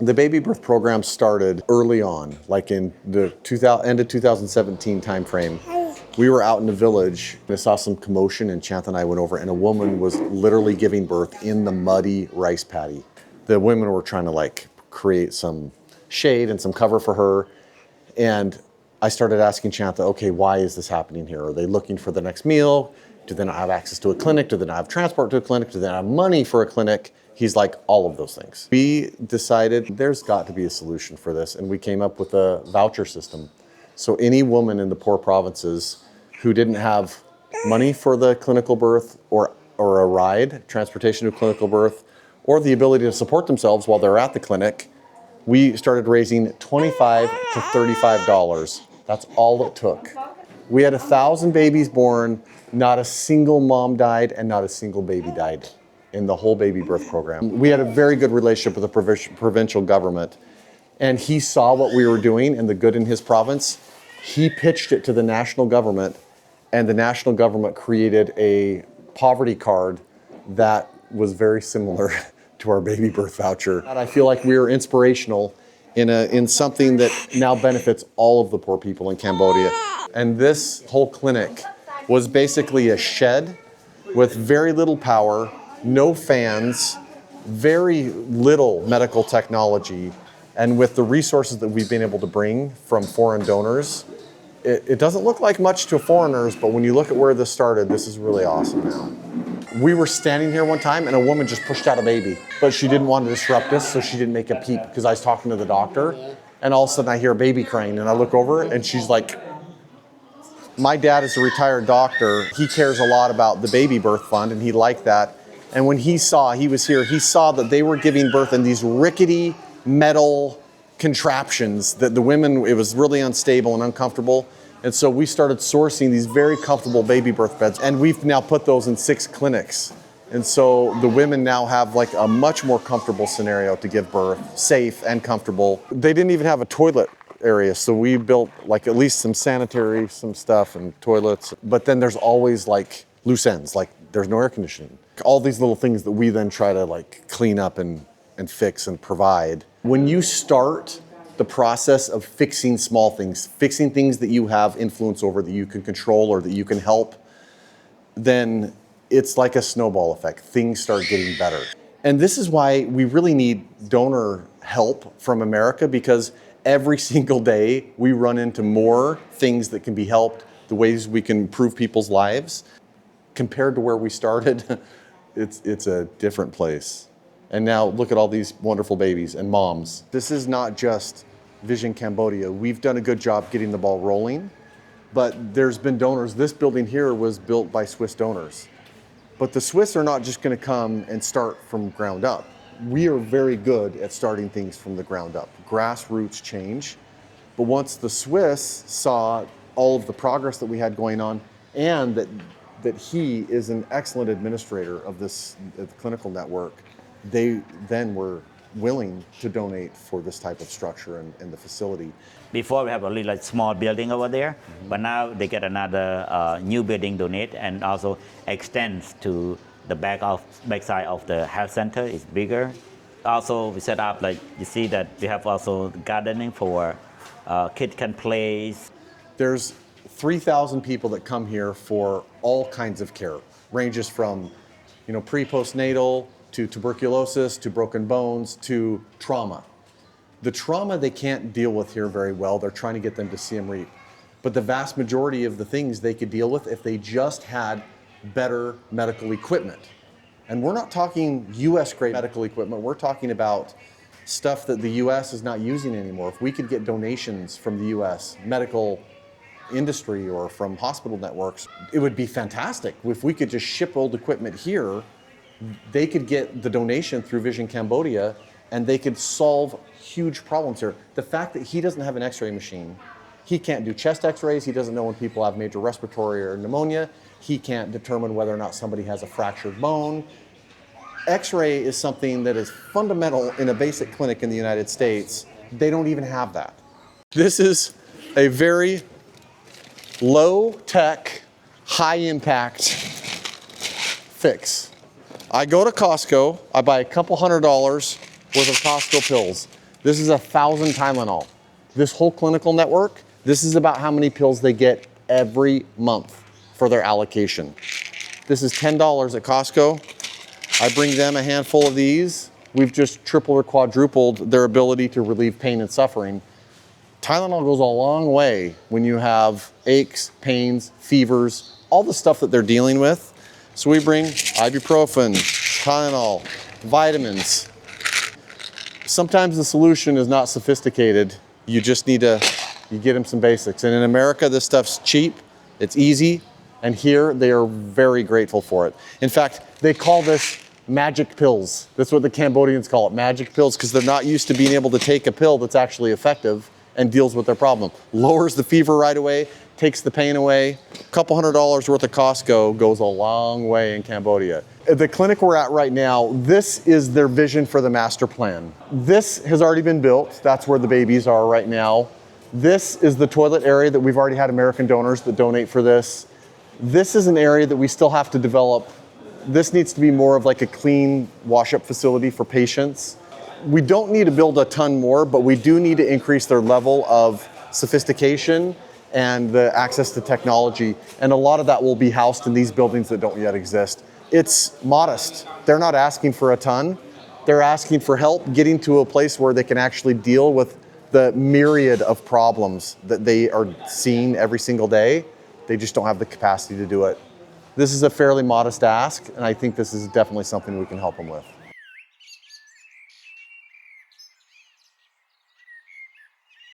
The baby birth program started early on, like in the end of 2017 timeframe. We were out in the village. I saw some commotion, and Chantha and I went over, and a woman was literally giving birth in the muddy rice paddy. The women were trying to like create some shade and some cover for her. And I started asking Chantha, okay, why is this happening here? Are they looking for the next meal? Do they not have access to a clinic? Do they not have transport to a clinic? Do they not have money for a clinic? He's like, all of those things. We decided there's got to be a solution for this, and we came up with a voucher system. So any woman in the poor provinces who didn't have money for the clinical birth or a ride, transportation to clinical birth, or the ability to support themselves while they're at the clinic, we started raising $25 to $35. That's all it took. We had 1,000 babies born, not a single mom died, and not a single baby died in the whole baby birth program. We had a very good relationship with the provincial government, and he saw what we were doing and the good in his province. He pitched it to the national government, and the national government created a poverty card that was very similar to our baby birth voucher. And I feel like we are inspirational in something that now benefits all of the poor people in Cambodia. And this whole clinic was basically a shed with very little power, no fans, very little medical technology, and with the resources that we've been able to bring from foreign donors, it doesn't look like much to foreigners, but when you look at where this started, this is really awesome now. We were standing here one time and a woman just pushed out a baby, but she didn't want to disrupt us, so she didn't make a peep because I was talking to the doctor, and all of a sudden I hear a baby crying, and I look over and she's like, my dad is a retired doctor. He cares a lot about the baby birth fund, and he liked that. And when he saw that they were giving birth in these rickety metal contraptions that the women, it was really unstable and uncomfortable. And so we started sourcing these very comfortable baby birth beds, and we've now put those in 6 clinics. And so the women now have like a much more comfortable scenario to give birth, safe and comfortable. They didn't even have a toilet area, so we built like at least some sanitary, some stuff and toilets. But then there's always like loose ends, like there's no air conditioning. All these little things that we then try to like clean up and fix and provide. When you start the process of fixing small things, fixing things that you have influence over, that you can control or that you can help, then it's like a snowball effect. Things start getting better. And this is why we really need donor help from America, because every single day we run into more things that can be helped, the ways we can improve people's lives. Compared to where we started, it's a different place. And now look at all these wonderful babies and moms. This is not just Vision Cambodia. We've done a good job getting the ball rolling, but there's been donors. This building here was built by Swiss donors. But the Swiss are not just gonna come and start from ground up. We are very good at starting things from the ground up. Grassroots change. But once the Swiss saw all of the progress that we had going on, and that he is an excellent administrator of this clinical network, they then were willing to donate for this type of structure and the facility. Before we have only like small building over there, but now they get another new building donate, and also extends to the backside of the health center is bigger. Also, we set up, like you see that we have also gardening for kids can play. There's 3,000 people that come here for all kinds of care, ranges from pre-postnatal to tuberculosis to broken bones to trauma. The trauma they can't deal with here very well. They're trying to get them to Siem Reap. But the vast majority of the things they could deal with if they just had better medical equipment. And we're not talking US grade medical equipment. We're talking about stuff that the US is not using anymore. If we could get donations from the US medical industry or from hospital networks, it would be fantastic. If we could just ship old equipment here, they could get the donation through Vision Cambodia, and they could solve huge problems here. The fact that he doesn't have an x-ray machine, he can't do chest x-rays, he doesn't know when people have major respiratory or pneumonia, he can't determine whether or not somebody has a fractured bone. X-ray is something that is fundamental in a basic clinic in the United States. They don't even have that. This is a very low-tech, high-impact fix. I go to Costco, I buy a couple $100 worth of Costco pills. This is 1,000 Tylenol. This whole clinical network, this is about how many pills they get every month for their allocation. This is $10 at Costco. I bring them a handful of these. We've just tripled or quadrupled their ability to relieve pain and suffering. Tylenol goes a long way when you have aches, pains, fevers, all the stuff that they're dealing with. So we bring ibuprofen, Tylenol, vitamins. Sometimes the solution is not sophisticated. You just need to, you get them some basics. And in America, this stuff's cheap, it's easy, and here they are very grateful for it. In fact, they call this magic pills. That's what the Cambodians call it, magic pills, because they're not used to being able to take a pill that's actually effective and deals with their problem. Lowers the fever right away, takes the pain away. A couple $100s worth of Costco goes a long way in Cambodia. At the clinic we're at right now, this is their vision for the master plan. This has already been built. That's where the babies are right now. This is the toilet area that we've already had American donors that donate for this. This is an area that we still have to develop. This needs to be more of like a clean wash-up facility for patients. We don't need to build a ton more, but we do need to increase their level of sophistication and the access to technology. And a lot of that will be housed in these buildings that don't yet exist. It's modest. They're not asking for a ton. They're asking for help getting to a place where they can actually deal with the myriad of problems that they are seeing every single day. They just don't have the capacity to do it. This is a fairly modest ask, and I think this is definitely something we can help them with.